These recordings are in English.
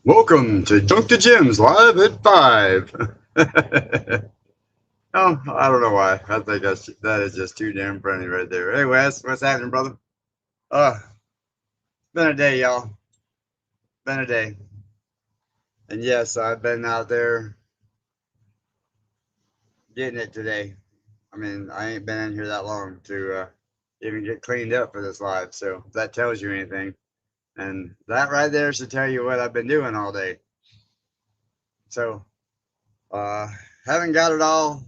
Welcome to Junk to Gems live at 5. Oh, I don't know why. I think that is just too damn funny right there. Hey, Wes, what's happening, brother? Been a day, y'all. Been a day. And yes, I've been out there getting it today. I mean, I ain't been in here that long to even get cleaned up for this live. So if that tells you anything. And that right there should tell you what I've been doing all day. So, uh, haven't got it all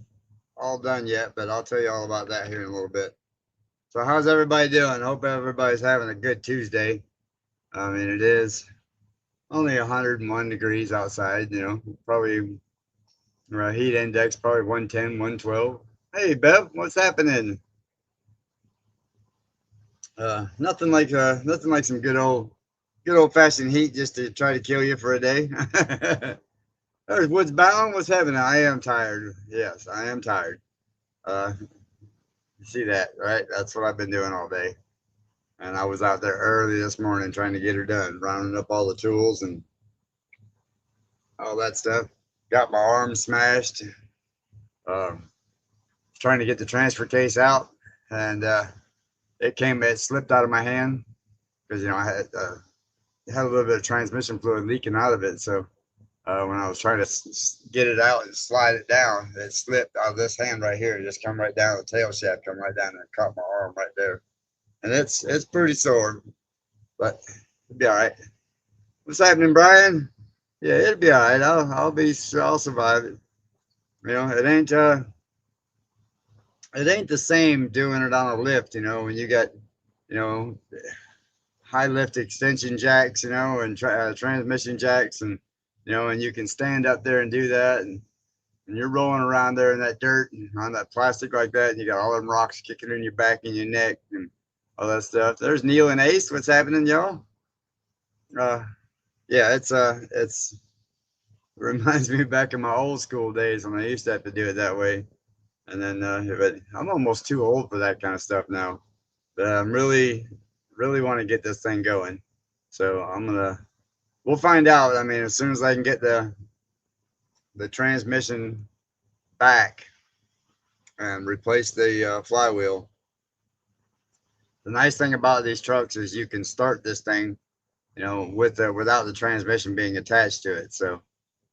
done yet, but I'll tell you all about that here in a little bit. So how's everybody doing? Hope everybody's having a good Tuesday. I mean, it is only 101 degrees outside, probably heat index probably 110, 112. Hey, Bev, what's happening? Nothing like some good old fashioned heat just to try to kill you for a day. There's Woods Bound. What's happening? I am tired. Yes, I am tired. Uh, you see that, right? That's what I've been doing all day. And I was out there early this morning trying to get her done, rounding up all the tools and all that stuff. Got my arm smashed, um, trying to get the transfer case out, and it slipped out of my hand because I had a little bit of transmission fluid leaking out of it. So when I was trying to get it out and slide it down, it slipped out of this hand right here. It just come right down the tail shaft, come right down and caught my arm right there, and it's pretty sore, but it'll be all right. What's happening, Brian? Yeah, it'll be all right. I'll survive it. It ain't the same doing it on a lift. When you got you know high lift extension jacks, and transmission jacks, and and you can stand up there and do that, and you're rolling around there in that dirt and on that plastic like that, and you got all them rocks kicking in your back and your neck and all that stuff. There's Neil and Ace. What's happening, y'all? Uh, yeah, it's It reminds me back in my old school days when I used to have to do it that way. And then, but I'm almost too old for that kind of stuff now. But I'm really want to get this thing going. So we'll find out. I mean, as soon as I can get the transmission back and replace the flywheel. The nice thing about these trucks is you can start this thing, without the transmission being attached to it. So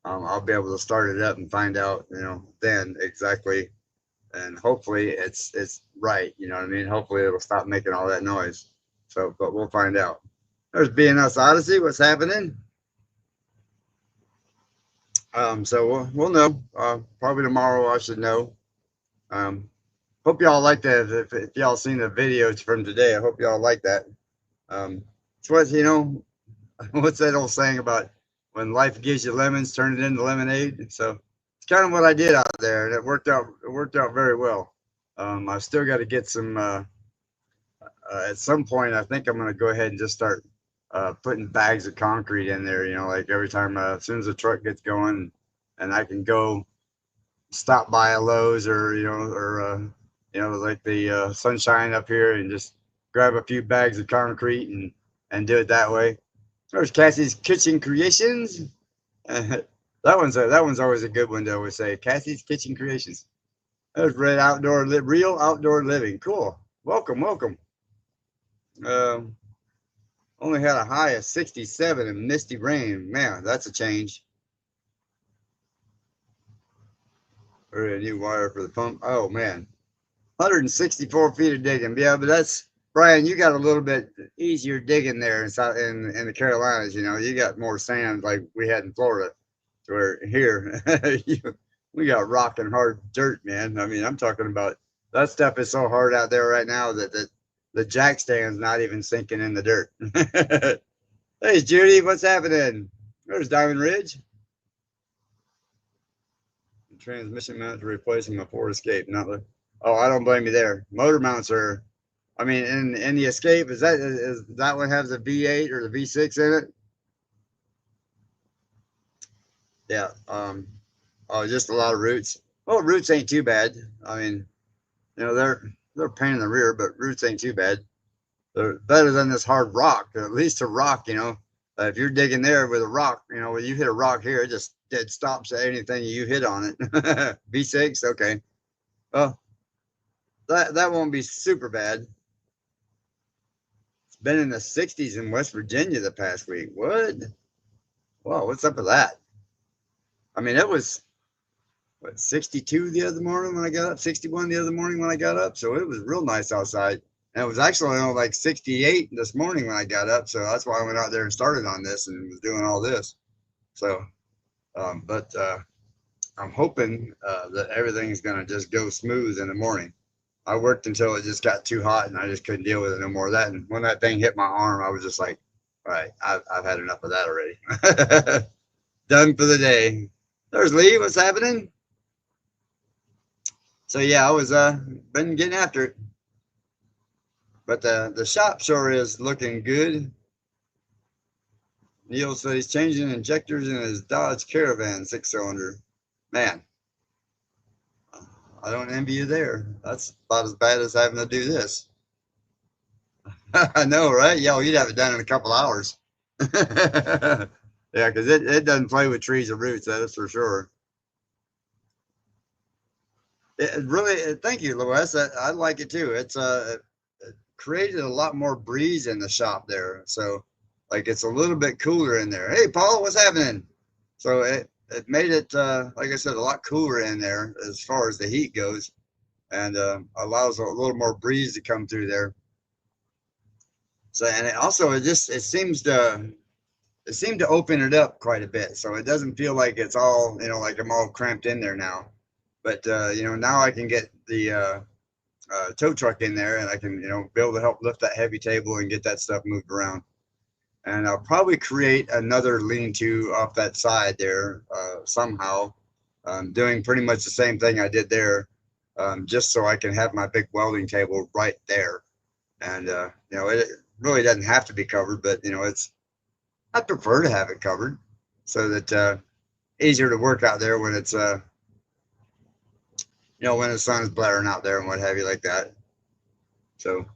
I'll be able to start it up and find out, then exactly, and hopefully it's right. You know what I mean? Hopefully it'll stop making all that noise. So, but we'll find out. There's BNS Odyssey. What's happening? So we'll know. Probably tomorrow I should know. Um, hope y'all like that. If y'all seen the videos from today, I hope y'all like that. It's what what's that old saying about when life gives you lemons, turn it into lemonade. So it's kind of what I did out there, and it worked out. It worked out very well. I've still got to get some. At some point, I think I'm going to go ahead and just start putting bags of concrete in there. Like every time, as soon as the truck gets going, and I can go stop by a Lowe's or like the Sunshine up here and just grab a few bags of concrete and do it that way. There's Cassie's Kitchen Creations. That one's always a good one to always say. Cassie's Kitchen Creations. There's Real Outdoor Living. Cool. Welcome. Um, Only had a high of 67 and misty rain. Man, that's a change. Or a new wire for the pump. Oh man, 164 feet of digging. Yeah, but that's Brian. You got a little bit easier digging there in the Carolinas. You got more sand like we had in Florida. Where here, we got rock and hard dirt, man. I mean, I'm talking about that stuff is so hard out there right now that the jack stand's not even sinking in the dirt. Hey, Judy, what's happening? There's Diamond Ridge. Transmission mount to replacing my Ford Escape. Not the. Oh, I don't blame you there. Motor mounts are. I mean, in the Escape, is that one has the V8 or the V6 in it? Yeah. Oh, just a lot of roots. Well, roots ain't too bad. I mean, they're a pain in the rear, but roots ain't too bad. They're better than this hard rock. At least a rock, If you're digging there with a rock, you know, when you hit a rock here, it just dead stops at anything you hit on it. V6, okay. Well, that won't be super bad. It's been in the 60s in West Virginia the past week. What? Whoa, what's up with that? I mean, it was what 62 the other morning when I got up, 61 the other morning when I got up. So it was real nice outside. And it was actually only like 68 this morning when I got up. So that's why I went out there and started on this and was doing all this. So, but I'm hoping that everything's going to just go smooth in the morning. I worked until it just got too hot and I just couldn't deal with it no more of that. And when that thing hit my arm, I was just like, all right, I've had enough of that already. Done for the day. There's Lee. What's happening? So yeah, I was been getting after it. But the shop sure is looking good. Neil said he's changing injectors in his Dodge Caravan 6-cylinder. Man, I don't envy you there. That's about as bad as having to do this. I know, right? Yeah, well, you'd have it done in a couple hours. Yeah, because it doesn't play with trees or roots, that's for sure. It really, thank you, Louis. I like it too. It created a lot more breeze in the shop there. So, like, it's a little bit cooler in there. Hey, Paul, what's happening? So it made it, like I said, a lot cooler in there as far as the heat goes, and allows a little more breeze to come through there. So, and it also it seemed to open it up quite a bit, so it doesn't feel like it's all, you know, like I'm all cramped in there now. But you know, now I can get the tow truck in there, and I can, you know, be able to help lift that heavy table and get that stuff moved around. And I'll probably create another lean-to off that side there somehow, doing pretty much the same thing I did there, just so I can have my big welding table right there. And you know, it really doesn't have to be covered, but you know, I prefer to have it covered so that easier to work out there when it's you know, when the sun is blaring out there and what have you like that. So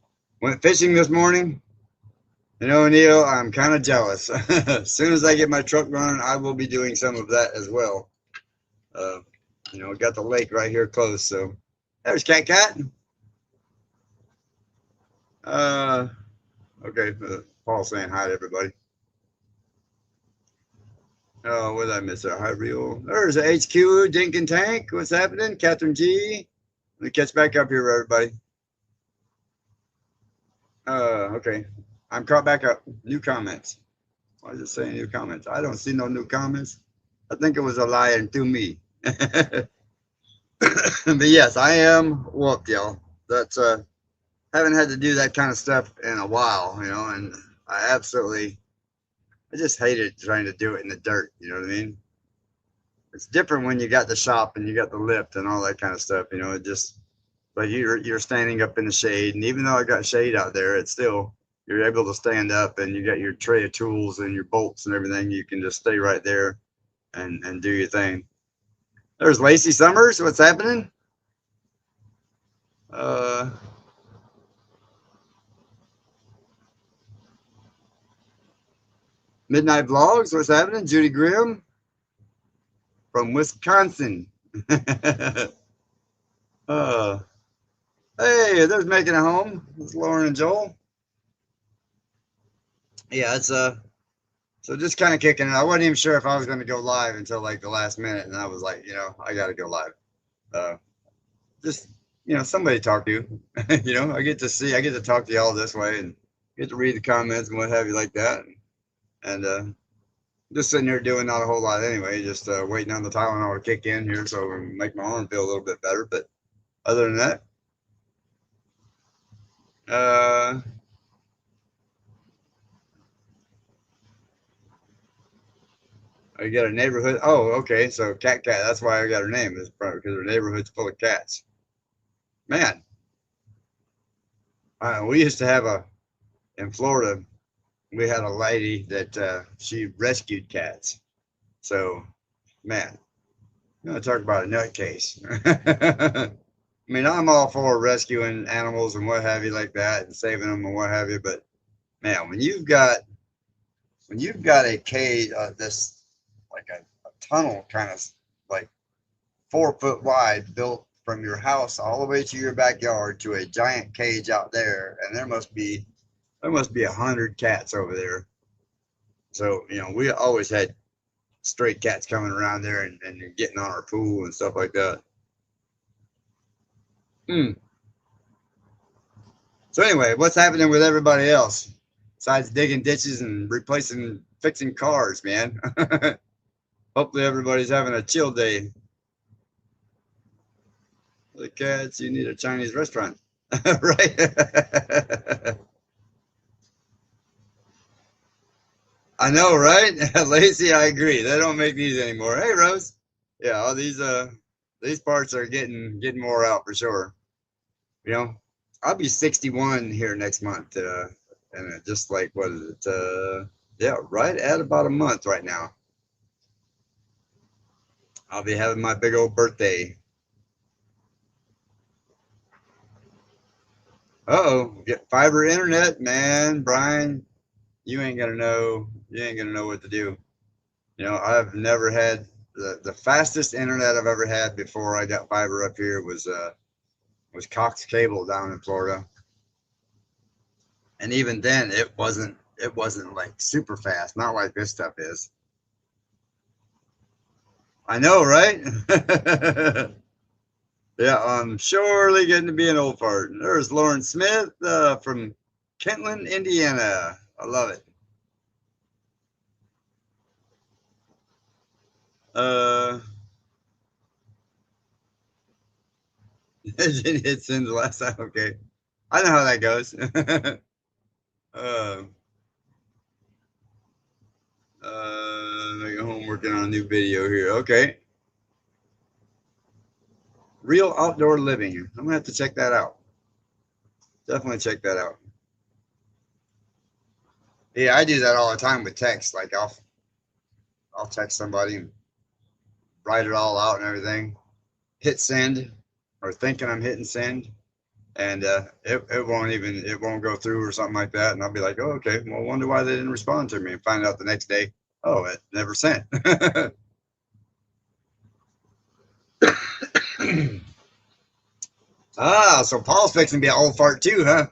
went fishing this morning. You know, Neil, I'm kind of jealous. As soon as I get my truck running, I will be doing some of that as well. You know, got the lake right here close. So there's Cat. Okay, Paul saying hi to everybody. Oh, what did I miss there? Hi, Real. There's the HQ, Dink and Tank. What's happening? Catherine G. Let me catch back up here, everybody. Okay. I'm caught back up. New comments. Why is it saying new comments? I don't see no new comments. I think it was a lie to me. But yes, I am whooped, y'all. That's haven't had to do that kind of stuff in a while, you know, and I just hated trying to do it in the dirt, you know what I mean? It's different when you got the shop and you got the lift and all that kind of stuff, you know, it just, but you're standing up in the shade, and even though I got shade out there, it's still, you're able to stand up and you got your tray of tools and your bolts and everything. You can just stay right there and do your thing. There's Lacey Summers. What's happening? Midnight Vlogs. What's happening? Judy Grimm from Wisconsin. Hey, there's making it home. It's Lauren and Joel. Yeah, it's so just kind of kicking it. I wasn't even sure if I was going to go live until like the last minute, and I was like, you know, I got to go live. Just, you know, somebody to talk to. You know, I get to talk to y'all this way and get to read the comments and what have you like that. And just sitting here doing not a whole lot anyway, just waiting on the Tylenol to kick in here so it can make my arm feel a little bit better. But other than that, I got a neighborhood. Oh, okay. So Cat. That's why I got her name. Is probably because her neighborhood's full of cats. Man, we used to have in Florida, we had a lady that she rescued cats. So, man, you want to talk about a nutcase. I mean, I'm all for rescuing animals and what have you like that and saving them and what have you. But man, when you've got when you've got a cage, this like a tunnel kind of like 4 foot wide built from your house all the way to your backyard to a giant cage out there, and there must be 100 cats over there. So we always had stray cats coming around there and getting on our pool and stuff like that. Hmm. So anyway, what's happening with everybody else besides digging ditches and fixing cars, man? Hopefully everybody's having a chill day. The cats, you need a Chinese restaurant, right? I know, right? Lacey, I agree. They don't make these anymore. Hey, Rose. Yeah, all these parts are getting more out for sure. You know, I'll be 61 here next month, and just like what is it? Yeah, right at about a month right now. I'll be having my big old birthday. Uh-oh, get fiber internet, man, Brian. You ain't gonna know. You ain't gonna know what to do. I've never had the fastest internet I've ever had before I got fiber up here was Cox Cable down in Florida, and even then it wasn't like super fast, not like this stuff is. I know, right? Yeah, I'm surely getting to be an old fart. There's Lauren Smith from Kentland, Indiana. I love it. Uh, didn't hit send the last time. Okay, I know how that goes. uh, Making home working on a new video here. Okay, real outdoor living. I'm gonna have to check that out. Definitely check that out. Yeah, I do that all the time with text. Like I'll text somebody and write it all out and everything. Hit send, or thinking I'm hitting send, and it won't go through or something like that, and I'll be like, oh, okay, well, wonder why they didn't respond to me, and find out the next day, oh, it never sent. So Paul's fixing to be an old fart too, huh?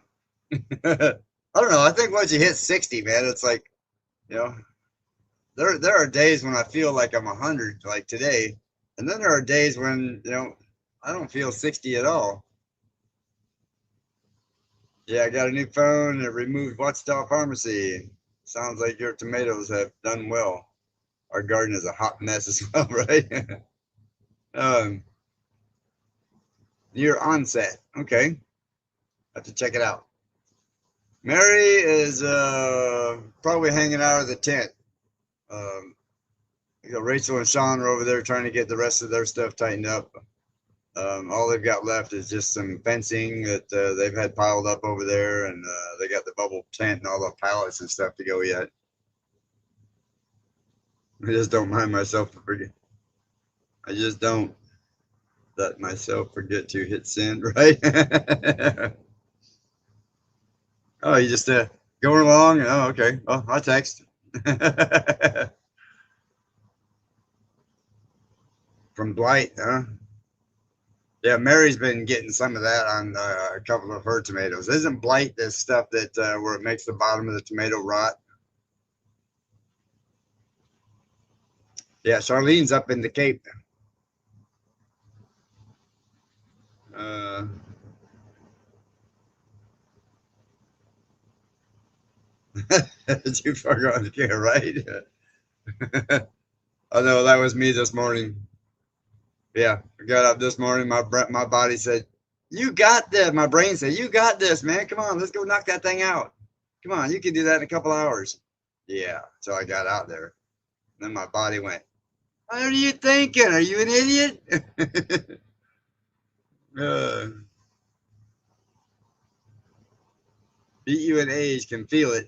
I don't know. I think once you hit 60, man, it's like, you know, there are days when I feel like I'm 100, like today, and then there are days when I don't feel 60 at all. Yeah, I got a new phone. It removed Watchdog Pharmacy. Sounds like your tomatoes have done well. Our garden is a hot mess as well, right? um, Near onset. Okay, have to check it out. Mary is probably hanging out of the tent. Um, Rachel and Sean are over there trying to get the rest of their stuff tightened up. All they've got left is just some fencing that they've had piled up over there, and they got the bubble tent and all the pallets and stuff to go yet. I just don't mind myself to forget. I just don't let myself forget to hit send, right? Oh, you just going along? Oh, okay. Oh, I'll text. From Blight, huh? Yeah, Mary's been getting some of that on a couple of her tomatoes. Isn't blight this stuff that where it makes the bottom of the tomato rot? Yeah, Charlene's up in the Cape. Uh, Too far gone to care, right? Oh no, that was me this morning. Yeah, I got up this morning. My body said, "You got this." My brain said, "You got this, man. Come on, let's go knock that thing out. Come on, you can do that in a couple hours." Yeah, so I got out there. Then my body went, "What are you thinking? Are you an idiot?" uh, Beat you in age, can feel it.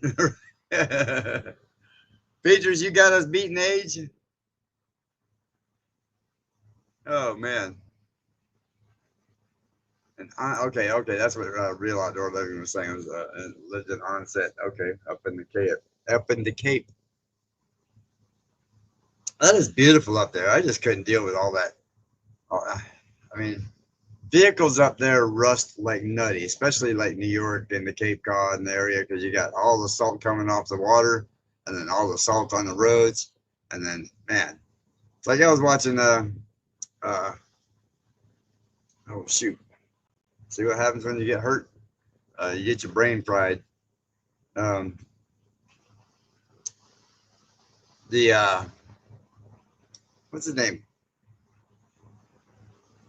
Features, you got us beating age. Oh man. And okay, that's what real outdoor living was saying. It was lived in onset. Okay, up in the Cape, up in the Cape. That is beautiful up there. I just couldn't deal with all that. I mean, vehicles up there rust like nutty, especially like New York and the Cape Cod and the area, because you got all the salt coming off the water, and then all the salt on the roads, and then man, it's like I was watching uh oh shoot, see what happens when you get hurt? You get your brain fried. Um, the what's his name?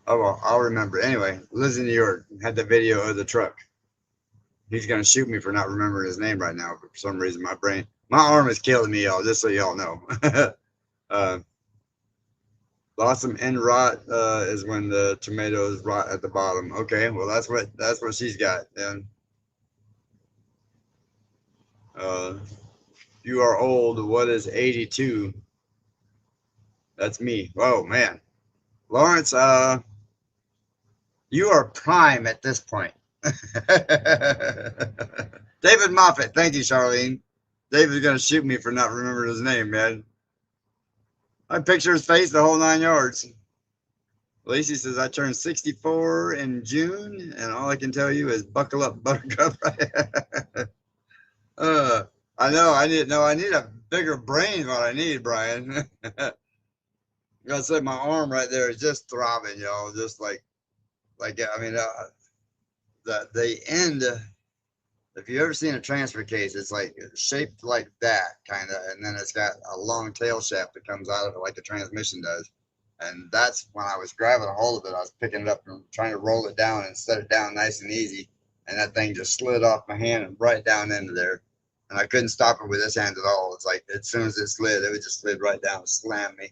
Oh well, I'll remember. Anyway, lives in New York. Had the video of the truck. He's gonna shoot me for not remembering his name right now. But for some reason, my arm is killing me, y'all. Just so y'all know. Blossom end rot is when the tomatoes rot at the bottom. Okay, well that's what she's got. And you are old. What is 82? That's me. Oh man, Lawrence. You are prime at this point. David Moffat. Thank you, Charlene. David's gonna shoot me for not remembering his name, man. I picture his face the whole 9 yards. Lacey says I turned 64 in June, and all I can tell you is buckle up, Buttercup. I know. I need a bigger brain. What I need, Brian. I said my arm right there is just throbbing, y'all. Just like I mean, the end. If you've ever seen a transfer case, it's like shaped like that, kind of, and then it's got a long tail shaft that comes out of it like the transmission does. And that's when I was grabbing a hold of it. I was picking it up and trying to roll it down and set it down nice and easy. And that thing just slid off my hand and right down into there. And I couldn't stop it with this hand at all. It's like as soon as it slid, it would just slid right down and slam me.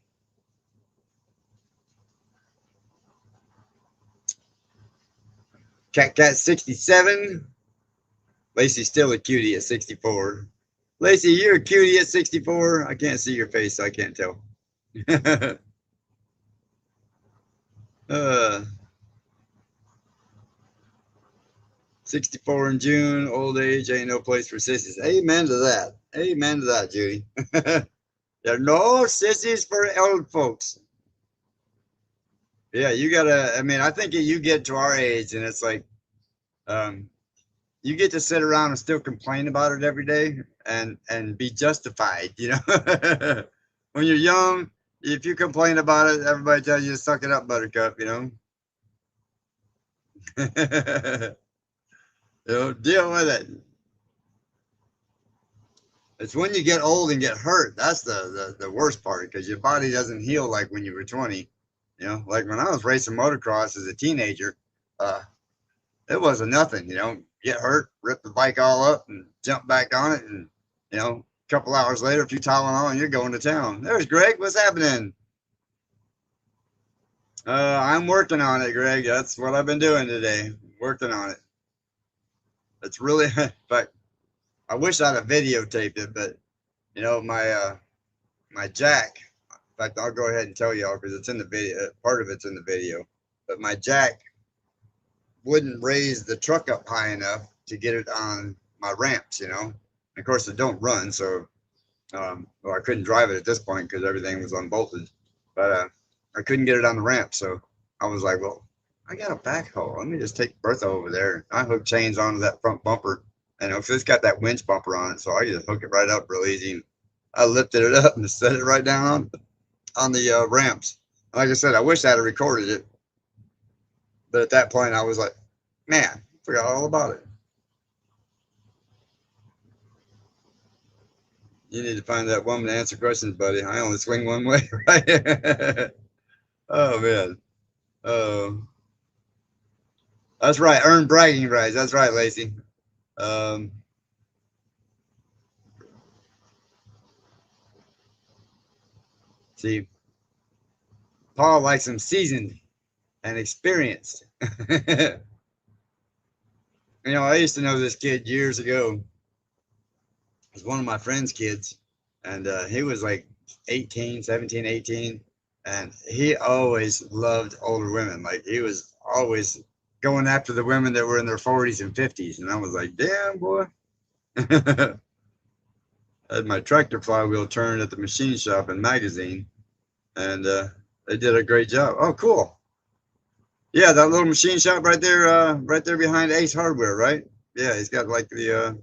Cat 67. Lacey's still a cutie at 64. Lacey, you're a cutie at 64. I can't see your face, so I can't tell. 64 in June. Old age ain't no place for sissies. Amen to that. Amen to that, Judy. There are no sissies for old folks. Yeah, you gotta. I mean, I think you get to our age, and it's like, you get to sit around and still complain about it every day and be justified, you know. When you're young, if you complain about it, everybody tells you to suck it up, Buttercup, you know. You know, deal with it. It's when you get old and get hurt, that's the worst part, because your body doesn't heal like when you were 20. You know, like when I was racing motocross as a teenager, it wasn't nothing, you know. Get hurt, rip the bike all up and jump back on it, and you know, a couple hours later, a few Tylenol and you're going to town. There's Greg. What's happening? I'm working on it, Greg. That's what I've been doing today. Working on it. It's really, but I wish I'd have videotaped it, but you know, my jack. In fact, I'll go ahead and tell y'all because it's in the video. Part of it's in the video, but my jack wouldn't raise the truck up high enough to get it on my ramps, you know. And of course, it don't run, so well, I couldn't drive it at this point because everything was unbolted. But I couldn't get it on the ramp, so I was like, well, I got a backhoe. Let me just take Bertha over there. I hook chains onto that front bumper, and it's got that winch bumper on it, so I just hook it right up real easy. And I lifted it up and set it right down on the ramps. Like I said, I wish I had recorded it. But at that point, I was like, man, I forgot all about it. You need to find that woman to answer questions, buddy. I only swing one way, right? Oh, man. Oh, that's right. Earn bragging rights. That's right, Lacey. See, Paul likes them seasoned and experienced. You know, I used to know this kid years ago. It was one of my friend's kids, and he was like 18, 17, 18, and he always loved older women. Like, he was always going after the women that were in their 40s and 50s, and I was like, damn, boy. I had my tractor flywheel turned at the machine shop in Magazine. and they did a great job. Oh, cool. Yeah, that little machine shop right there behind Ace Hardware, right? Yeah, he's got like the.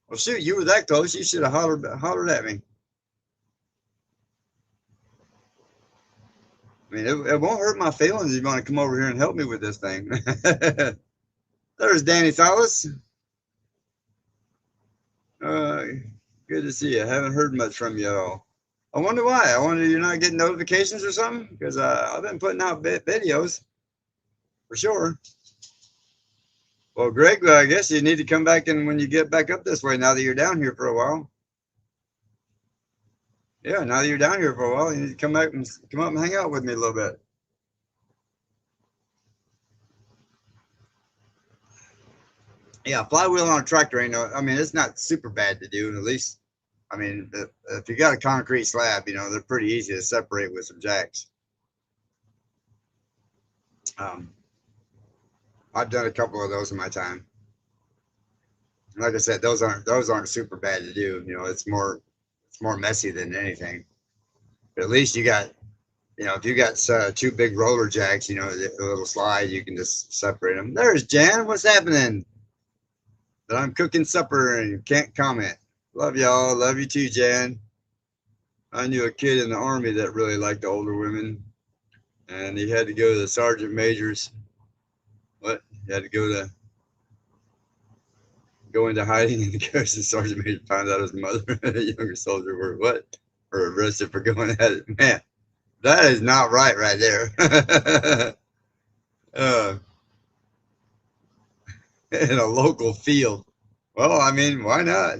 Well, shoot, you were that close. You should have hollered at me. I mean, it won't hurt my feelings if you want to come over here and help me with this thing. There's Danny Salas. Uh, Good to see you. I haven't heard much from you at all. I wonder why. I wonder you're not getting notifications or something, because I've been putting out videos for sure. Well, Greg, I guess you need to come back and when you get back up this way, now that you're down here for a while. Yeah, now that you're down here for a while, you need to come back and come up and hang out with me a little bit. Yeah, flywheel on a tractor ain't no. I mean, it's not super bad to do, and at least, I mean, if you got a concrete slab, they're pretty easy to separate with some jacks. I've done a couple of those in my time. Like I said, those aren't super bad to do. It's more messy than anything. But at least you got, if you got two big roller jacks, the little slide, you can just separate them. There's Jan. What's happening? But I'm cooking supper and can't comment. Love y'all. Love you too, Jan. I knew a kid in the Army that really liked the older women, and he had to go to the sergeant majors. What? He had to go into hiding, and because the sergeant major found out his mother and a younger soldier were arrested for going at it. Man, that is not right there. In a local field. Well, I mean, why not?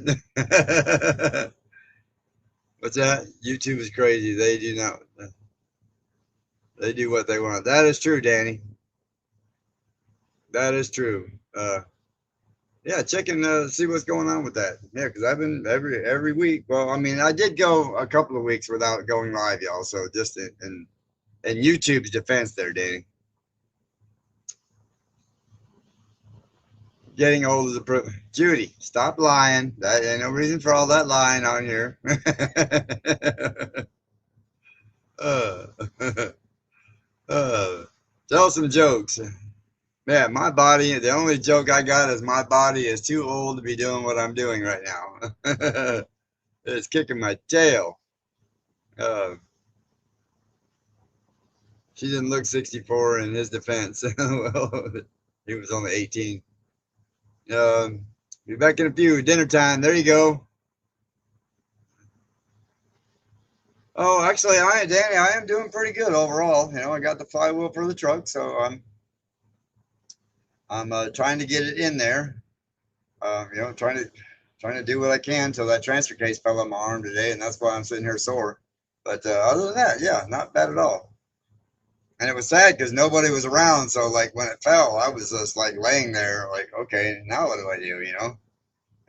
What's that? YouTube is crazy. They do not. They do what they want. That is true, Danny. That is true. Yeah, check and see what's going on with that. Yeah, because I've been every week. Well, I mean, I did go a couple of weeks without going live, y'all. So just in YouTube's defense, there, Danny. Getting old is a Judy, stop lying. That ain't no reason for all that lying on here. Tell some jokes. Man, my body, the only joke I got is my body is too old to be doing what I'm doing right now. It's kicking my tail. She didn't look 64 in his defense. Well, he was only 18. Be back in a few. Dinner time. There you go. Oh, actually, Danny, I am doing pretty good overall. I got the flywheel for the truck, so I'm trying to get it in there. Trying to do what I can until that transfer case fell on my arm today, and that's why I'm sitting here sore. But other than that, yeah, not bad at all. And it was sad because nobody was around. So like when it fell, I was just like laying there, like, okay, now what do I do?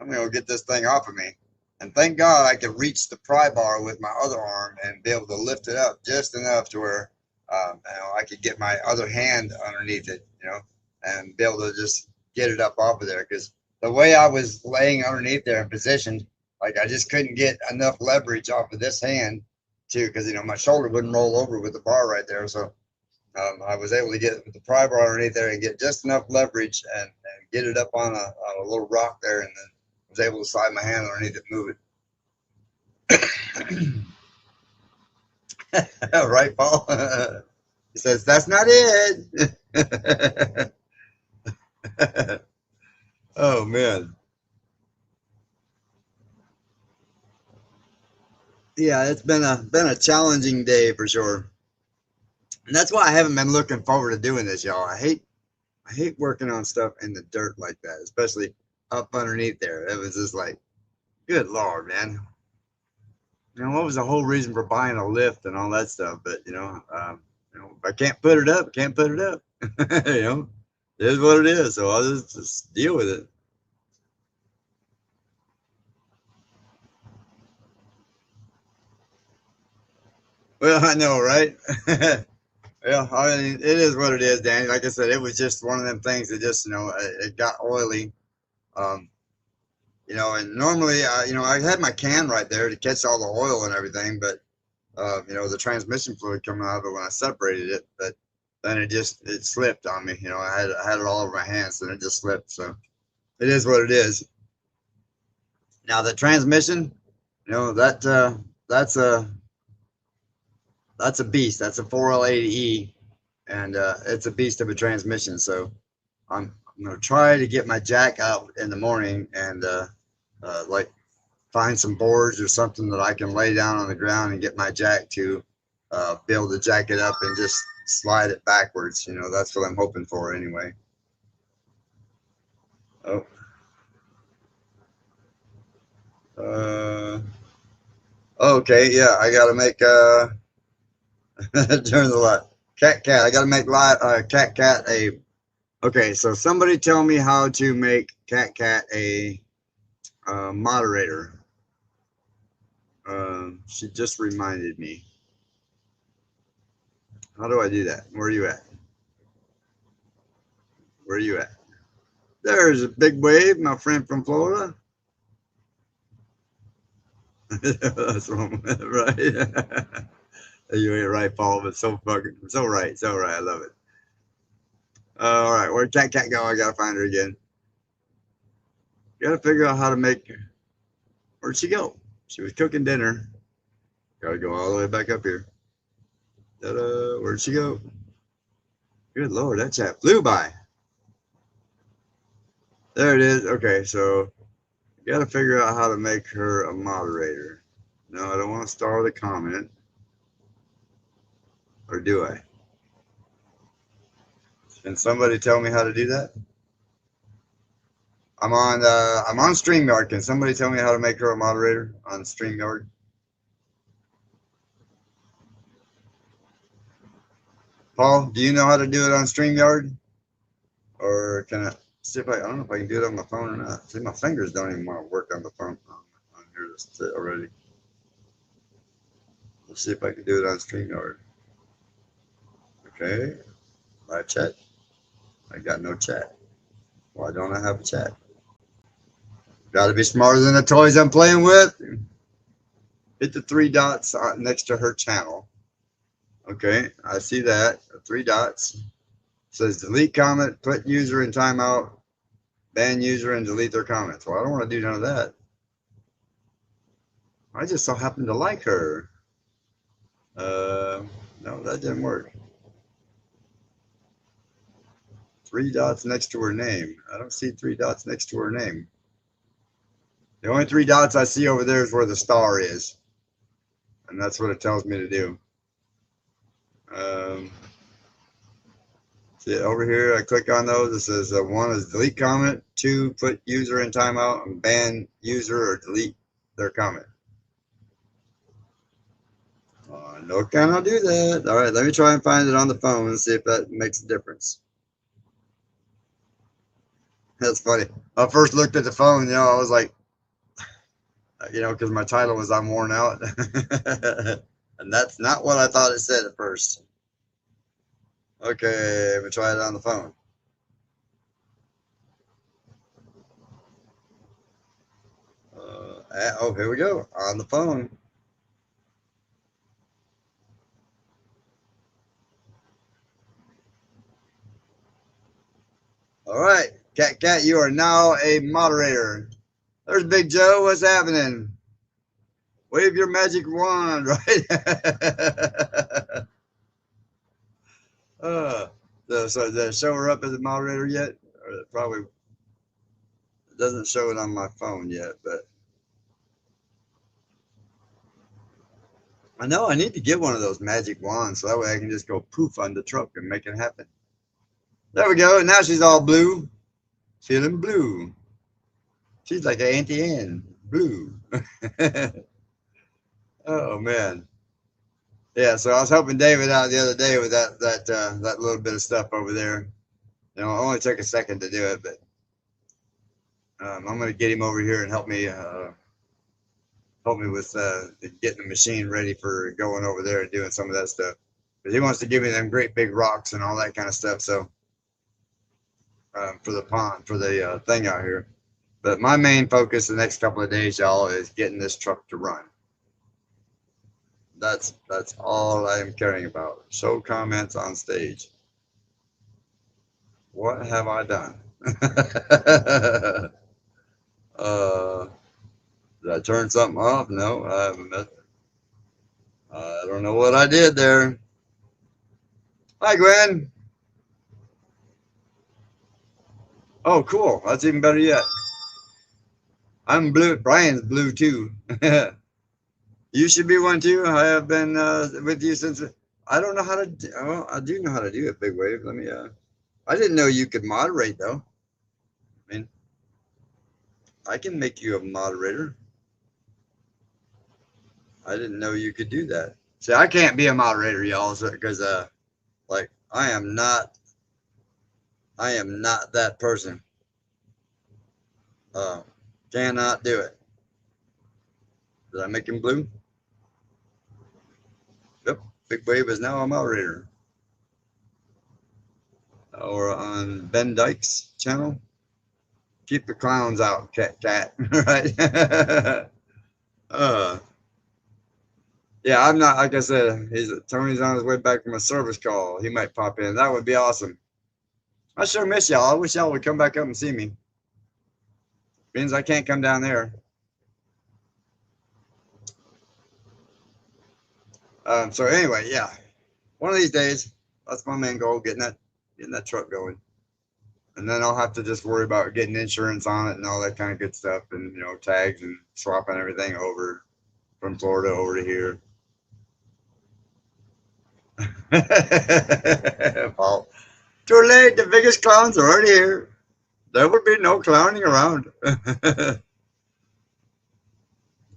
I'm gonna get this thing off of me. And thank God I could reach the pry bar with my other arm and be able to lift it up just enough to where I could get my other hand underneath it, and be able to just get it up off of there. Because the way I was laying underneath there and positioned, like I just couldn't get enough leverage off of this hand too, because my shoulder wouldn't roll over with the bar right there. So I was able to get the pry bar underneath there and get just enough leverage and get it up on a little rock there, and then was able to slide my hand underneath it, move it. Right, Paul? He says, that's not it. Oh, man. Yeah, it's been a challenging day for sure. And that's why I haven't been looking forward to doing this, y'all. I hate working on stuff in the dirt like that, especially up underneath there. It was just like, good Lord, man. What was the whole reason for buying a lift and all that stuff? But if I can't put it up, I can't put it up. It is what it is. So I'll just deal with it. Well, I know, right? Yeah, I mean, it is what it is, Danny. Like I said, it was just one of them things that just, it got oily. And normally, I had my can right there to catch all the oil and everything, but you know, the transmission fluid coming out of it when I separated it, but then it slipped on me. You know, I had it all over my hands and it just slipped. So it is what it is. Now the transmission, you know, that's a beast. That's a 4L80E, and it's a beast of a transmission. So I'm gonna try to get my jack out in the morning and like find some boards or something that I can lay down on the ground and get my jack to be able to jack it up and just slide it backwards. You know, that's what I'm hoping for anyway. Oh. Okay, yeah, I gotta make turn the light. Cat, I gotta make light. Cat a. Okay, so somebody tell me how to make cat a moderator. She just reminded me. How do I do that? Where are you at? Where are you at? There's a big wave, my friend from Florida. That's wrong, right? You ain't right, Paul, but so fucking, so right, so right. I love it. All right, where'd cat go? I gotta find her again. Gotta figure out how to make. Where'd she go? She was cooking dinner. Gotta go all the way back up here. Ta-da! Where'd she go? Good Lord, that chat flew by. There it is. Okay, so you gotta figure out how to make her a moderator. No, I don't want to star the comment. Or do I? Can somebody tell me how to do that? I'm on Streamyard. Can somebody tell me how to make her a moderator on Streamyard? Paul, do you know how to do it on Streamyard? Or can I see if I don't know if I can do it on my phone or not. See, my fingers don't even want to work on the phone on here already. Let's see if I can do it on Streamyard. Okay, live chat. I got no chat. Why don't I have a chat? Got to be smarter than the toys I'm playing with. Hit the 3 dots next to her channel. Okay, I see that. 3 dots. It says delete comment, put user in timeout, ban user, and delete their comments. Well, I don't want to do none of that. I just so happen to like her. No, that didn't work. 3 dots next to her name. I don't see 3 dots next to her name. The only 3 dots I see over there is where the star is. And that's what it tells me to do. See over here, I click on those. It says 1 is delete comment, 2 put user in timeout, and ban user or delete their comment. No, cannot do that. All right, let me try and find it on the phone and see if that makes a difference. That's funny. I first looked at the phone, you know, I was like, you know, because my title was I'm worn out. And that's not what I thought it said at first. Okay, let me try it on the phone. Oh, here we go. On the phone. All right, Cat, you are now a moderator. There's Big Joe. What's happening? Wave your magic wand, right? So did it show her up as a moderator yet? Or it probably doesn't show it on my phone yet, but I know I need to get one of those magic wands so that way I can just go poof on the truck and make it happen. There we go. And now she's all blue. Feeling blue. She's like an Auntie Anne. Blue. Oh man. Yeah, so I was helping David out the other day with that little bit of stuff over there. You know, it only took a second to do it, but I'm gonna get him over here and help me with getting the machine ready for going over there and doing some of that stuff. Because he wants to give me them great big rocks and all that kind of stuff. So for the pond, for the thing out here. But my main focus the next couple of days, y'all, is getting this truck to run. That's all I am caring about. Show comments on stage. What have I done? Did I turn something off? No, I haven't. I don't know what I did there. Hi, Gwen. Oh, cool. That's even better yet. I'm blue. Brian's blue too. You should be one too. I have been with you since. I don't know how to. Oh, I do know how to do it. Big wave. Let me. I didn't know you could moderate though. I mean, I can make you a moderator. I didn't know you could do that. See, I can't be a moderator, y'all, because like I am not that person. Cannot do it. Did I make him blue? Yep. Big Wave is now a moderator. Or on Ben Dyke's channel. Keep the clowns out, cat. Right? Yeah, I'm not, like I said, Tony's on his way back from a service call. He might pop in. That would be awesome. I sure miss y'all. I wish y'all would come back up and see me. Means I can't come down there. So anyway, yeah. One of these days, that's my main goal, getting that truck going. And then I'll have to just worry about getting insurance on it and all that kind of good stuff, and tags and swapping everything over from Florida over to here. Well, too late. The biggest clowns are already here. There would be no clowning around.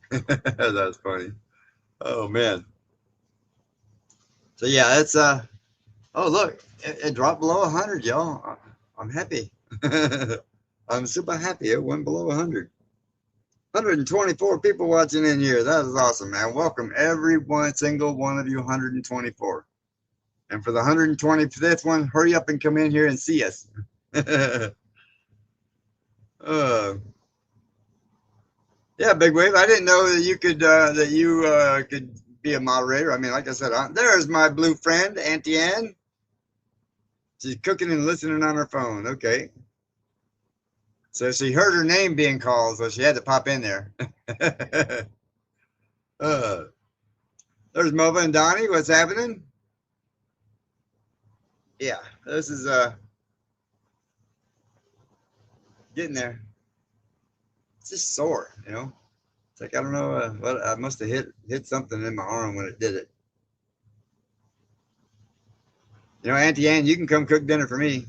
That's funny. Oh man. So yeah, it's oh look, it dropped below 100, y'all. I'm happy. I'm super happy. It went below 100. 124 people watching in here. That is awesome, man. Welcome every single one of you, 124. And for the 125th one, hurry up and come in here and see us. Yeah, Big Wave. I didn't know that you could could be a moderator. I mean, like I said, there's my blue friend, Auntie Ann. She's cooking and listening on her phone. Okay. So she heard her name being called, so she had to pop in there. There's Mova and Donnie. What's happening? Yeah, this is getting there. It's just sore, It's like I don't know what I must have hit something in my arm when it did it. Auntie Ann, you can come cook dinner for me.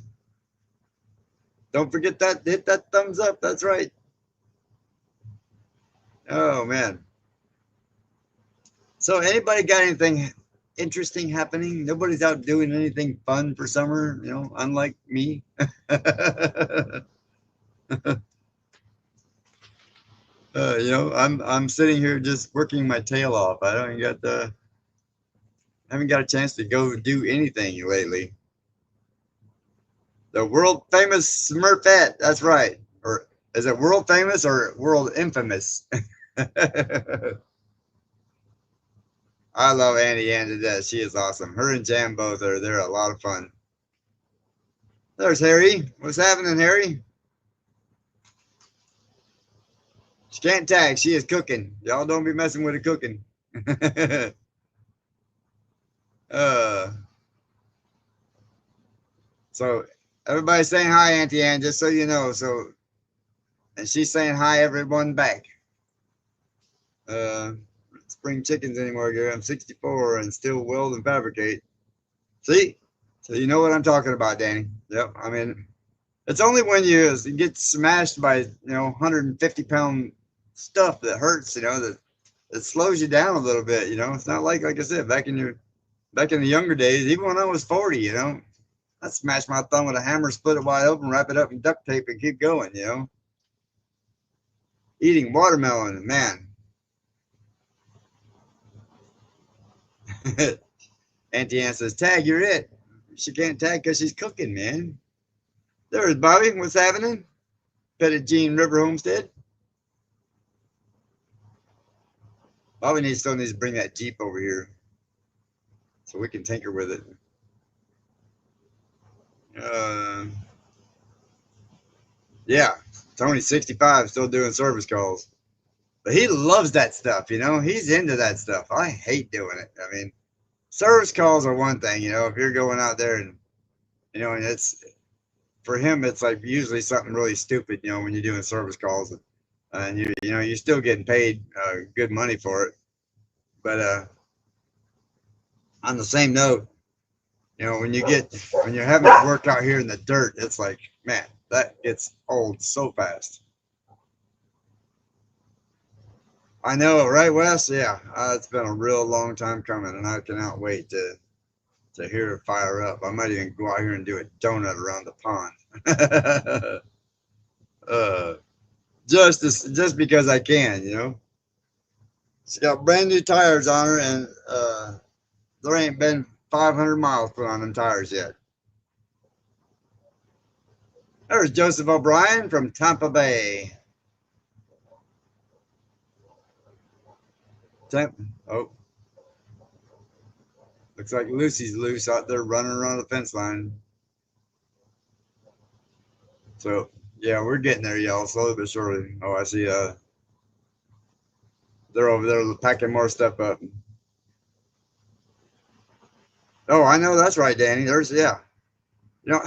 Don't forget that. Hit that thumbs up. That's right. Oh man. So anybody got anything interesting happening? Nobody's out doing anything fun for summer, unlike me. I'm sitting here just working my tail off. I haven't got a chance to go do anything lately. The world famous Smurfette. That's right. Or is it world famous or world infamous? I love Auntie Ann to death. She is awesome. Her and Jam both they're a lot of fun. There's Harry. What's happening, Harry? She can't tag. She is cooking. Y'all don't be messing with her cooking. So everybody's saying hi, Auntie Ann, just so you know. So, and she's saying hi, everyone back. Spring chickens anymore, girl. I'm 64 and still weld and fabricate. See? So you know what I'm talking about, Danny. Yep. I mean, it's only when you get smashed by 150-pound stuff that hurts, that it slows you down a little bit. It's not like I said, back in the younger days, even when I was 40, I smashed my thumb with a hammer, split it wide open, wrap it up in duct tape, and keep going. Eating watermelon, man. Auntie Ann says, "Tag, you're it." She can't tag because she's cooking, man. There's Bobby. What's happening? Pettit Jean River Homestead. Bobby still needs to bring that Jeep over here so we can tinker with it. Yeah, Tony's 65, still doing service calls. But he loves that stuff, you know. He's into that stuff. I hate doing it. I mean, service calls are one thing, you know. If you're going out there and, you know, and it's, for him, it's like usually something really stupid, you know, when you're doing service calls. And you know, you're still getting paid good money for it. But on the same note, you know, when you're having to work out here in the dirt, it's like, man, that gets old so fast. I know, right, Wes? Yeah, it's been a real long time coming, and I cannot wait to hear it fire up. I might even go out here and do a donut around the pond, just because I can, you know. She got brand new tires on her, and there ain't been 500 miles put on them tires yet. There's Joseph O'Brien from Tampa Bay. Oh, looks like Lucy's loose out there running around the fence line. So, yeah, we're getting there, y'all, slowly but surely. Oh, I see. They're over there packing more stuff up. Oh, I know that's right, Danny. Yeah. You know,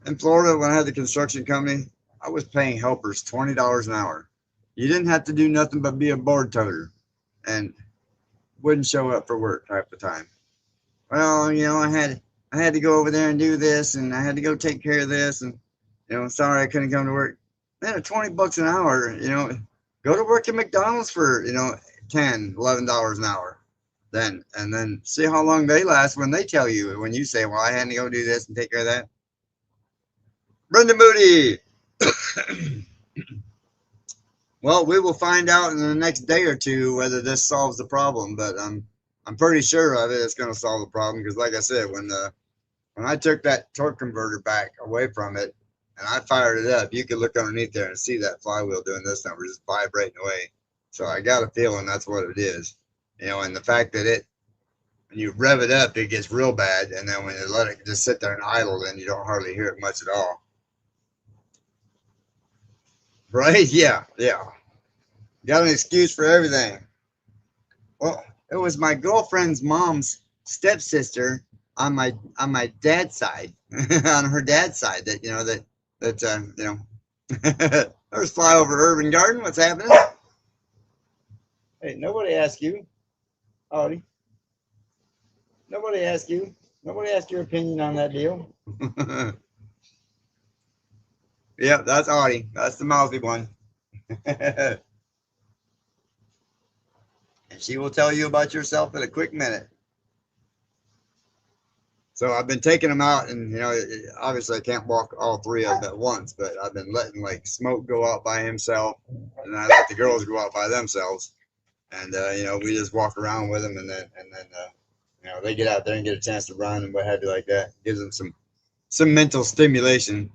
in Florida, when I had the construction company, I was paying helpers $20 an hour. You didn't have to do nothing but be a board toter, and wouldn't show up for work half the time. Well, you know, I had to go over there and do this, and I had to go take care of this, and you know, sorry I couldn't come to work. Man, $20 an hour, you know, go to work at McDonald's for, you know, $10, $11 an hour. And then see how long they last when they tell you, when you say, well, I had to go do this and take care of that. Brenda Moody. Well, we will find out in the next day or two whether this solves the problem, but I'm pretty sure of it. It's going to solve the problem because, like I said, when I took that torque converter back away from it and I fired it up, you could look underneath there and see that flywheel doing this number, just vibrating away. So I got a feeling that's what it is, you know. And the fact that when you rev it up, it gets real bad, and then when you let it just sit there and idle, then you don't hardly hear it much at all. Right? Yeah, yeah. Got an excuse for everything. Well, it was my girlfriend's mom's stepsister on my dad's side, on her dad's side. That you know that you know. There's Flyover Urban Garden. What's happening? Hey, nobody asked you, Audie. Nobody asked you. Nobody asked your opinion on that deal. Yeah, that's Audie. That's the mouthy one. And she will tell you about yourself in a quick minute. So I've been taking them out, and you know, obviously I can't walk all three of them at once, but I've been letting like Smoke go out by himself, and I let the girls go out by themselves, and you know, we just walk around with them, and then you know, they get out there and get a chance to run and what have you like that. Gives them some mental stimulation.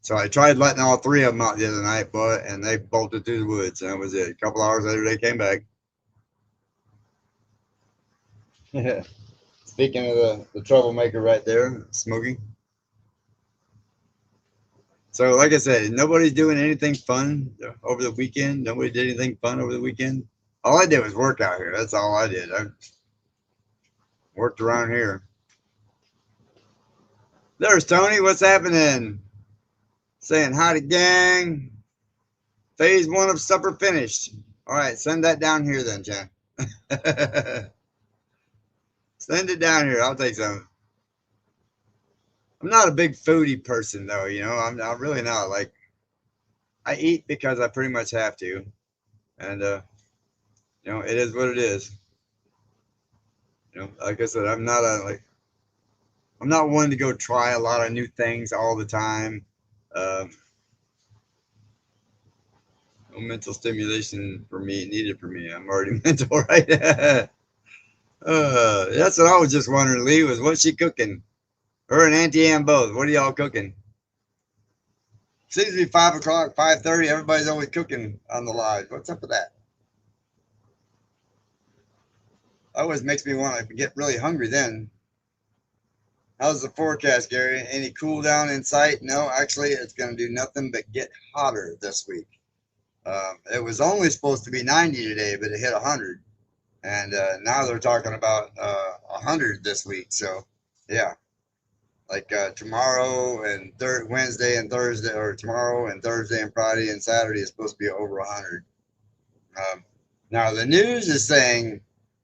So I tried letting all three of them out the other night, but and they bolted through the woods, and that was it. A couple hours later, they came back. Speaking of the troublemaker right there, Smokey. So, like I said, nobody's doing anything fun over the weekend. Nobody did anything fun over the weekend. All I did was work out here. That's all I did. I worked around here. There's Tony. What's happening? Saying hi to gang. Phase 1 of supper finished. All right, send that down here then, Jen. Send it down here. I'll take some. I'm not a big foodie person, though. You know, I'm really not. Like, I eat because I pretty much have to, and you know, it is what it is. You know, like I said, I'm not one to go try a lot of new things all the time. No mental stimulation for me needed for me. I'm already mental, right? That's what I was just wondering, Lee, was what's she cooking? Her and Auntie Ann both. What are y'all cooking? Seems to be 5 o'clock, 5:30. Everybody's always cooking on the live. What's up with that? always makes me want to get really hungry then. How's the forecast, Gary? Any cool down in sight? No, actually, it's going to do nothing but get hotter this week. It was only supposed to be 90 today, but it hit 100. And now they're talking about 100 this week. So, yeah, like tomorrow and Wednesday and Thursday, or tomorrow and Thursday and Friday and Saturday is supposed to be over 100. Now, the news is saying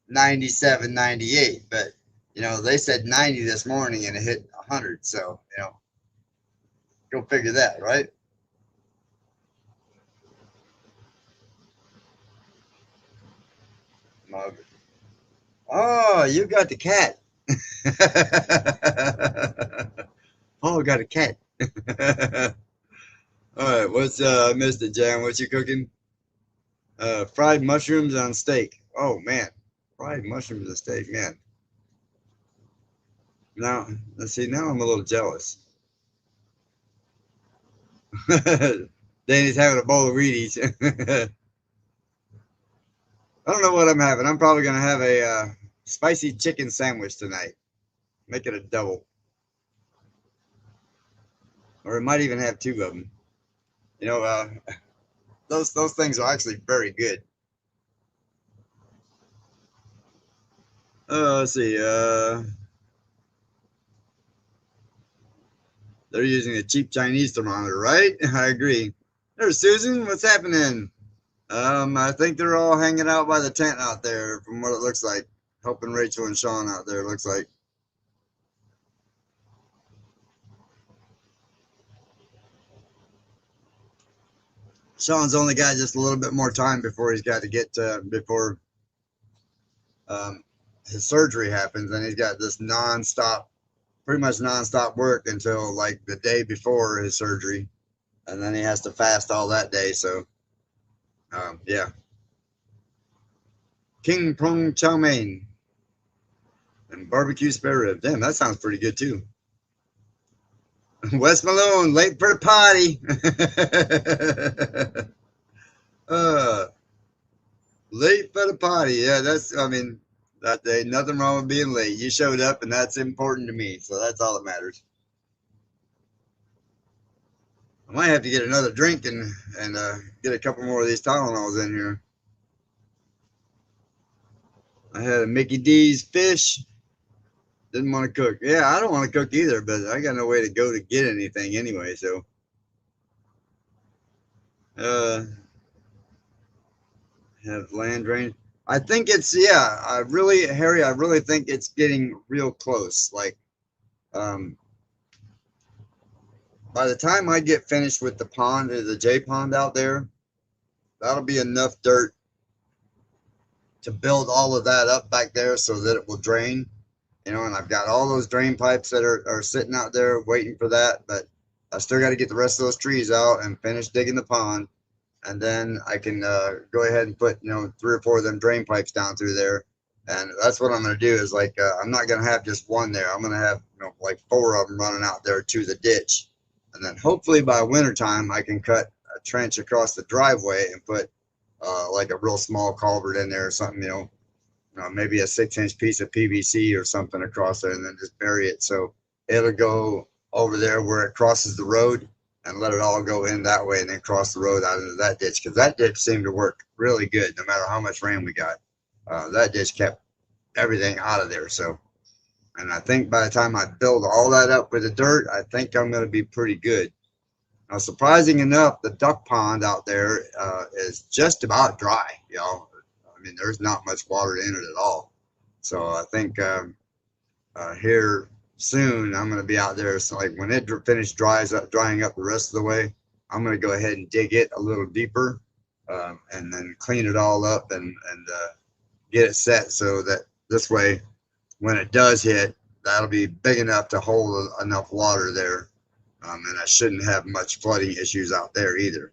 97, 98, but, they said 90 this morning and it hit 100. So, go figure that, right? Oh, you got the cat. Oh, got a cat. All right, what's Mr. Jam? What you cooking? Fried mushrooms on steak. Oh man, fried mushrooms on steak, man. Now, let's see. Now I'm a little jealous. Danny's having a bowl of Wheaties. I don't know what I'm having. I'm probably gonna have a spicy chicken sandwich tonight. Make it a double, or it might even have two of them. You know, those things are actually very good. Let's see. They're using a cheap Chinese thermometer, right? I agree. There's Susan. What's happening? I think they're all hanging out by the tent out there, from what it looks like. Helping Rachel and Sean out there, it looks like. Sean's only got just a little bit more time before he's got to get before his surgery happens, and he's got this nonstop, pretty much nonstop work until like the day before his surgery, and then he has to fast all that day. So, yeah. King Prong Chow Mein and barbecue spare rib. Damn, that sounds pretty good too. West Malone, late for the party. Late for the party. Yeah, I mean, that ain't nothing wrong with being late. You showed up, and that's important to me. So that's all that matters. I might have to get another drink and get a couple more of these Tylenols in here. I had a Mickey D's fish. Didn't want to cook. Yeah, I don't want to cook either, but I got no way to go to get anything anyway. So, have land drain. I think it's, yeah. Harry, I really think it's getting real close. Like, by the time I get finished with the pond, the J pond out there, that'll be enough dirt to build all of that up back there so that it will drain. And I've got all those drain pipes that are sitting out there waiting for that, but I still got to get the rest of those trees out and finish digging the pond, and then I can go ahead and put 3 or 4 of them drain pipes down through there. And that's what I'm going to do is like I'm not going to have just one there. I'm going to have like 4 of them running out there to the ditch, and then hopefully by wintertime I can cut a trench across the driveway and put like a real small culvert in there or something, maybe a 6-inch piece of PVC or something across there, and then just bury it so it'll go over there where it crosses the road, and let it all go in that way, and then cross the road out into that ditch, because that ditch seemed to work really good no matter how much rain we got. That ditch kept everything out of there. So, and I think by the time I build all that up with the dirt, I think I'm going to be pretty good. Now, surprising enough, the duck pond out there is just about dry, I mean, there's not much water in it at all. So I think here soon I'm going to be out there. So like when it finishes drying up the rest of the way, I'm going to go ahead and dig it a little deeper and then clean it all up and get it set so that this way, when it does hit, that'll be big enough to hold enough water there. And I shouldn't have much flooding issues out there either.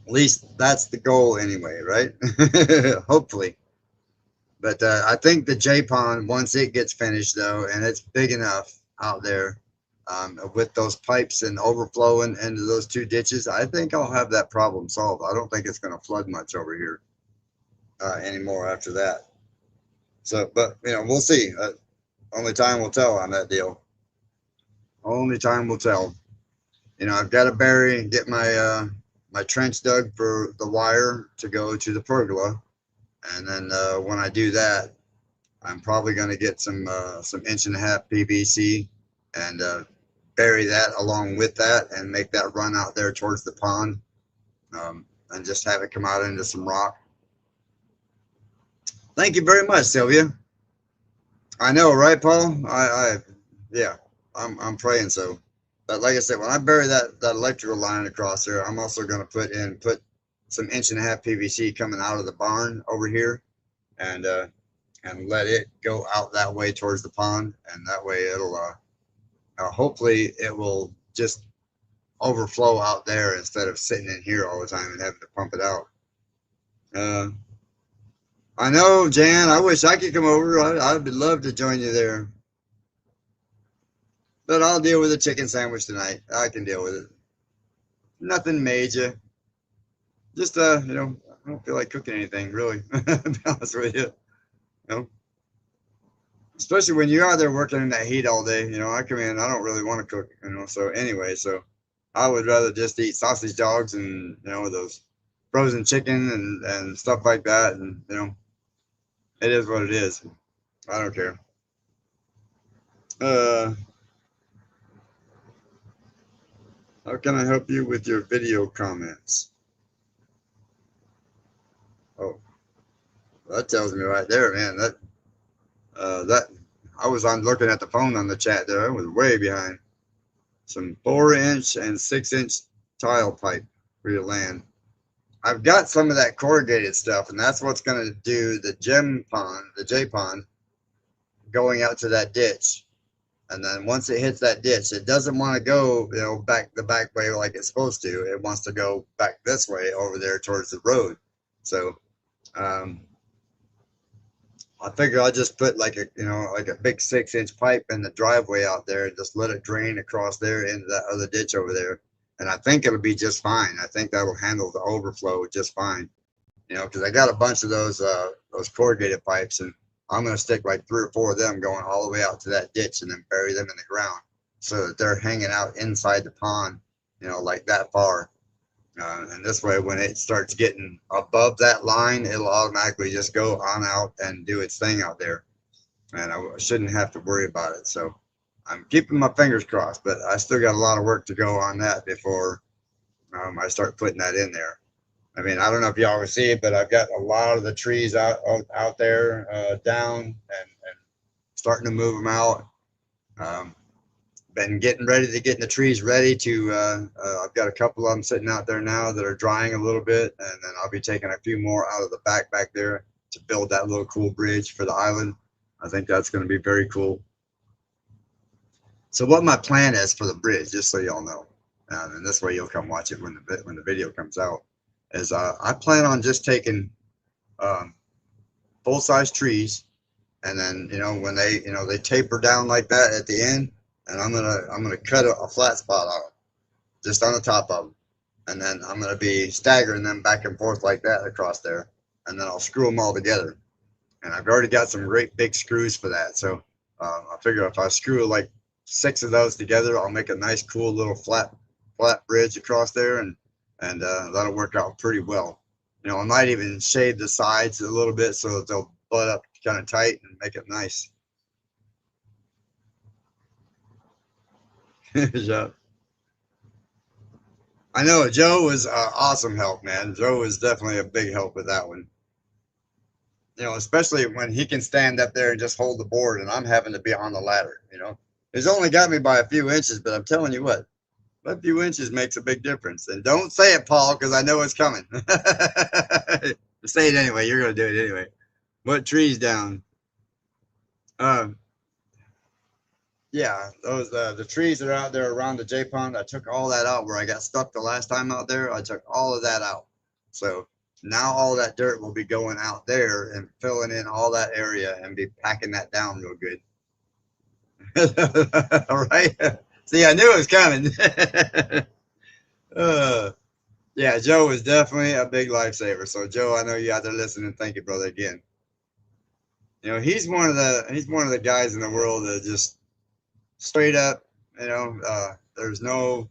At least that's the goal anyway, right? Hopefully. But I think the J pond, once it gets finished though, and it's big enough out there with those pipes and overflowing into those 2 ditches, I think I'll have that problem solved. I don't think it's going to flood much over here. anymore after that. So, but you know, we'll see. Only time will tell on that deal. Only time will tell. You know, I've got to bury and get my trench dug for the wire to go to the pergola, and then when I do that, I'm probably going to get some 1.5 PVC and bury that along with that and make that run out there towards the pond, and just have it come out into some rock. Thank you very much, Sylvia. I know, right, Paul? Yeah, I'm praying so. But like I said, when I bury that electrical line across there, I'm also going to put some 1.5 PVC coming out of the barn over here, and let it go out that way towards the pond, and that way it'll hopefully it will just overflow out there instead of sitting in here all the time and having to pump it out. I know, Jan. I wish I could come over. I'd love to join you there. But I'll deal with a chicken sandwich tonight. I can deal with it. Nothing major. Just you know, I don't feel like cooking anything really. To be honest with you. You know, especially when you're out there working in that heat all day. You know, I come in. I don't really want to cook. You know, so anyway, so I would rather just eat sausage dogs and you know those frozen chicken and stuff like that. And you know, it is what it is. I don't care. How can I help you with your video comments? Oh, that tells me right there, man. That I was on looking at the phone on the chat there. I was way behind. Some 4-inch and 6-inch tile pipe for your land. I've got some of that corrugated stuff, and that's what's going to do the J pond, going out to that ditch. And then once it hits that ditch, it doesn't want to go, you know, back the back way like it's supposed to. It wants to go back this way over there towards the road. So I figure I'll just put like a, you know, like a big 6-inch pipe in the driveway out there and just let it drain across there into that other ditch over there. And I think it'll be just fine. I think that'll handle the overflow just fine. You know, because I got a bunch of those corrugated pipes, and I'm going to stick like 3 or 4 of them going all the way out to that ditch and then bury them in the ground so that they're hanging out inside the pond, you know, like that far. And this way, when it starts getting above that line, it'll automatically just go on out and do its thing out there. And I shouldn't have to worry about it. So I'm keeping my fingers crossed, but I still got a lot of work to go on that before I start putting that in there. I mean, I don't know if y'all can see it, but I've got a lot of the trees out there down and starting to move them out. Been getting ready to get the trees ready to, I've got a couple of them sitting out there now that are drying a little bit, and then I'll be taking a few more out of the back there to build that little cool bridge for the island. I think that's going to be very cool. So what my plan is for the bridge, just so y'all know, and this way you'll come watch it when the video comes out, is I plan on just taking full-size trees, and then you know when they taper down like that at the end, and I'm gonna cut a flat spot out just on the top of them, and then I'm gonna be staggering them back and forth like that across there, and then I'll screw them all together. And I've already got some great big screws for that, so I figure if I screw like 6 of those together, I'll make a nice cool little flat bridge across there, and that'll work out pretty well. You know, I might even shade the sides a little bit so that they'll butt up kind of tight and make it nice. Yeah. I know Joe was awesome help, man. Joe was definitely a big help with that one. You know, especially when he can stand up there and just hold the board, and I'm having to be on the ladder. You know, he's only got me by a few inches, but I'm telling you what, a few inches makes a big difference. And don't say it, Paul, because I know it's coming. Say it anyway. You're going to do it anyway. What trees down? Yeah, those the trees that are out there around the J pond. I took all that out where I got stuck the last time out there. I took all of that out. So now all that dirt will be going out there and filling in all that area and be packing that down real good. All right. See, I knew it was coming. Yeah, Joe is definitely a big lifesaver. So Joe, I know you out there listening. Thank you, brother, again. You know, he's one of the guys in the world that just straight up, there's no,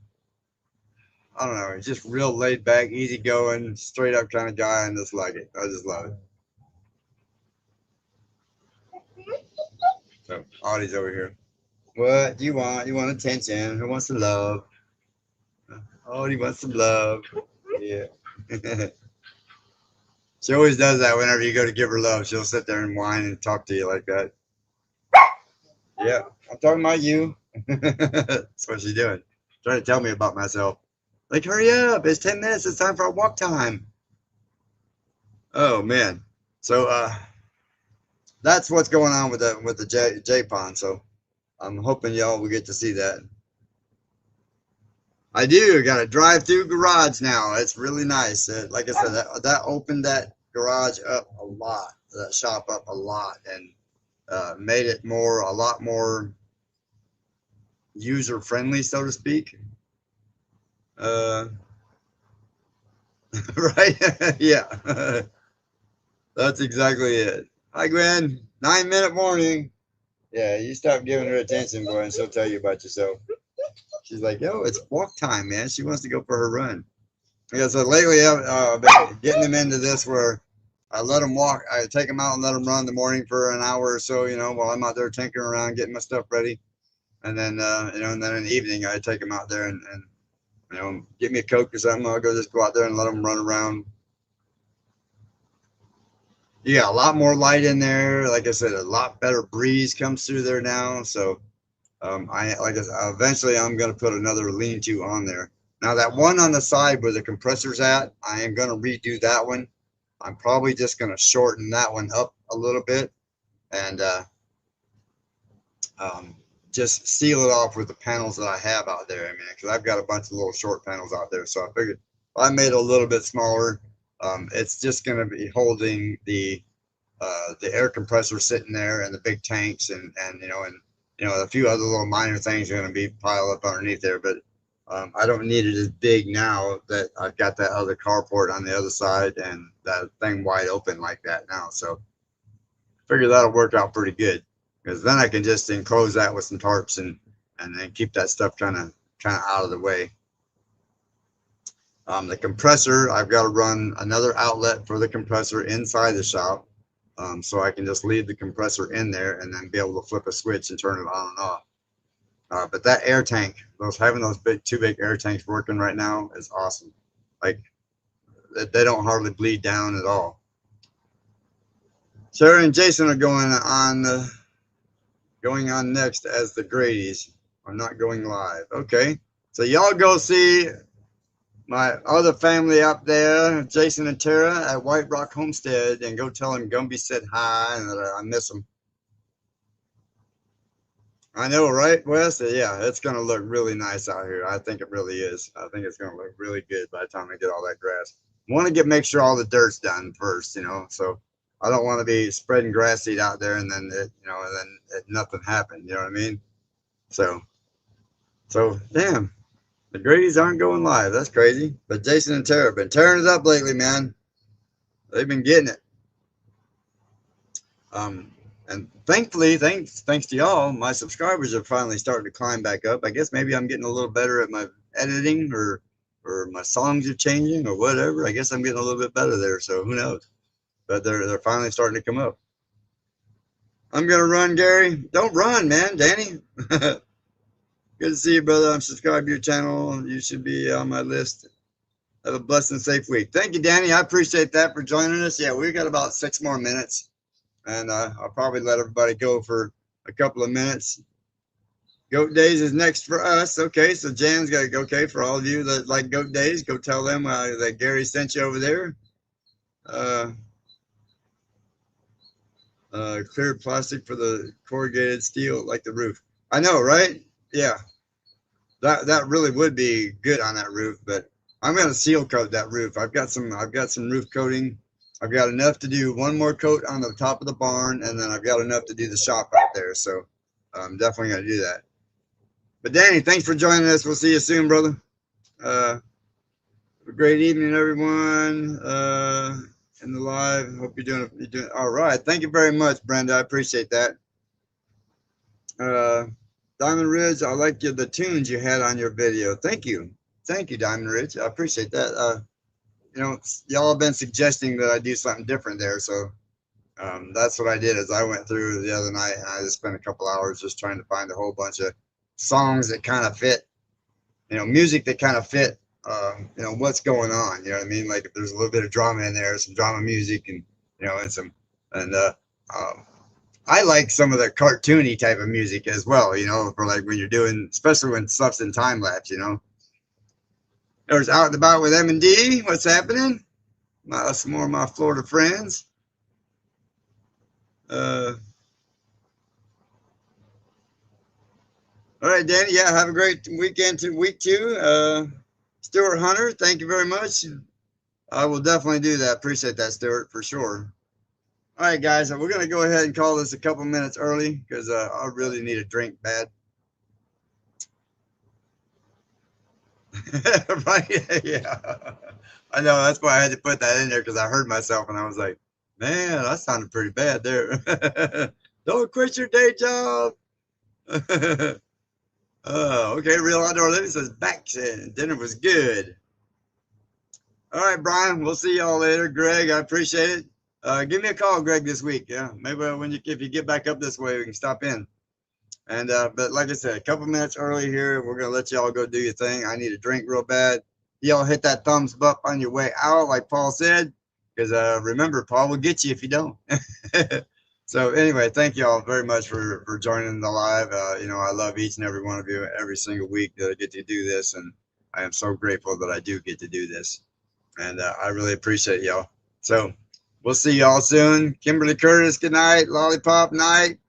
I don't know, he's just real laid back, easy going, straight up kind of guy, and just like it. I just love it. So Audie's over here. What do you want? You want attention? Who wants some love? Audie wants some love. Yeah. She always does that whenever you go to give her love. She'll sit there and whine and talk to you like that. Yeah, I'm talking about you. That's what she's doing. Trying to tell me about myself. Like, hurry up. It's 10 minutes. It's time for our walk time. Oh, man. So, that's what's going on with the J pond. So I'm hoping y'all will get to see that. I do got a drive-through garage now. It's really nice. Like I said, that opened that garage up a lot, that shop up a lot, and made it a lot more user friendly, so to speak. Right? Yeah. That's exactly it. Hi, Gwen. 9-minute morning. Yeah, you stop giving her attention, boy, and she'll tell you about yourself. She's like, yo, it's walk time, man. She wants to go for her run. Yeah, so lately I've been getting them into this where I let them walk. I take them out and let them run in the morning for an hour or so, while I'm out there tinkering around, getting my stuff ready. And then, and then in the evening, I take them out there and get me a Coke or something. I'll just go out there and let them run around. You got a lot more light in there. Like I said, a lot better breeze comes through there now. So, eventually I'm going to put another lean-to on there. Now that one on the side where the compressor's at, I am going to redo that one. I'm probably just going to shorten that one up a little bit and just seal it off with the panels that I have out there. I mean, because I've got a bunch of little short panels out there. So I figured if I made it a little bit smaller, it's just going to be holding the air compressor sitting there and the big tanks and a few other little minor things are going to be piled up underneath there. But I don't need it as big now that I've got that other carport on the other side and that thing wide open like that now. So I figure that'll work out pretty good because then I can just enclose that with some tarps and then keep that stuff kind of out of the way. The compressor, I've got to run another outlet for the compressor inside the shop. So I can just leave the compressor in there and then be able to flip a switch and turn it on and off. But that air tank, having those two big air tanks working right now is awesome. Like they don't hardly bleed down at all. Sarah and Jason are going on next as the Grady's. I'm not going live. Okay, so y'all go see my other family up there, Jason and Tara at White Rock Homestead, and go tell them Gumby said hi and that I miss them. I know, right, Wes? Yeah, it's going to look really nice out here. I think it really is. I think it's going to look really good by the time I get all that grass. I want to make sure all the dirt's done first, so I don't want to be spreading grass seed out there and then, nothing happened. You know what I mean? So damn, the Grady's aren't going live. That's crazy. But Jason and Tara have been tearing it up lately, man. They've been getting it. And thankfully, thanks to y'all, my subscribers are finally starting to climb back up. I guess maybe I'm getting a little better at my editing or my songs are changing or whatever. I guess I'm getting a little bit better there. So who knows? But they're finally starting to come up. I'm going to run, Gary. Don't run, man. Danny. Good to see you, brother. I'm subscribed to your channel. You should be on my list. Have a blessed and safe week. Thank you, Danny. I appreciate that for joining us. Yeah, we've got about 6 more minutes. And I'll probably let everybody go for a couple of minutes. Goat Days is next for us. Okay, so Jan's got to go. Okay, for all of you that like Goat Days, go tell them that Gary sent you over there. Clear plastic for the corrugated steel, like the roof. I know, right? Yeah, that really would be good on that roof. But I'm gonna seal coat that roof. I've got some roof coating. I've got enough to do one more coat on the top of the barn, and then I've got enough to do the shop out there. So I'm definitely going to do that. But Danny, thanks for joining us. We'll see you soon, brother. A great evening, everyone. In the live. Hope you're doing all right. Thank you very much, Brenda. I appreciate that. Diamond Ridge, I like the tunes you had on your video. Thank you, Diamond Ridge. I appreciate that. You know, y'all have been suggesting that I do something different there, so that's what I did. As I went through the other night, and I just spent a couple hours just trying to find a whole bunch of songs that kind of fit, you know, music that kind of fit, you know, what's going on. You know what I mean? Like if there's a little bit of drama in there, some drama music, and you know, and I like some of the cartoony type of music as well. You know, for like when you're doing, especially when stuff's in time lapse. You know, there's Out and About with M&D. What's happening? Some more of my Florida friends. All right, Danny. Yeah, have a great weekend to week 2. Stuart Hunter, thank you very much. I will definitely do that. Appreciate that, Stuart, for sure. All right, guys, we're going to go ahead and call this a couple minutes early because I really need a drink bad. Right? Yeah. I know. That's why I had to put that in there because I heard myself and I was like, man, that sounded pretty bad there. Don't quit your day job. Okay, Real Outdoor Living says back and dinner was good. All right, Brian, we'll see y'all later. Greg, I appreciate it. Give me a call, Greg, this week. Yeah, maybe if you get back up this way, we can stop in. And but like I said, a couple minutes early here, we're gonna let y'all go do your thing. I need a drink real bad. Y'all hit that thumbs up on your way out, like Paul said, because remember, Paul will get you if you don't. So anyway, thank y'all very much for joining the live. You know, I love each and every one of you every single week that I get to do this, and I am so grateful that I do get to do this. And I really appreciate y'all. So we'll see y'all soon. Kimberly Curtis, good night. Lollipop night.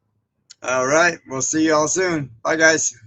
All right, we'll see y'all soon. Bye, guys.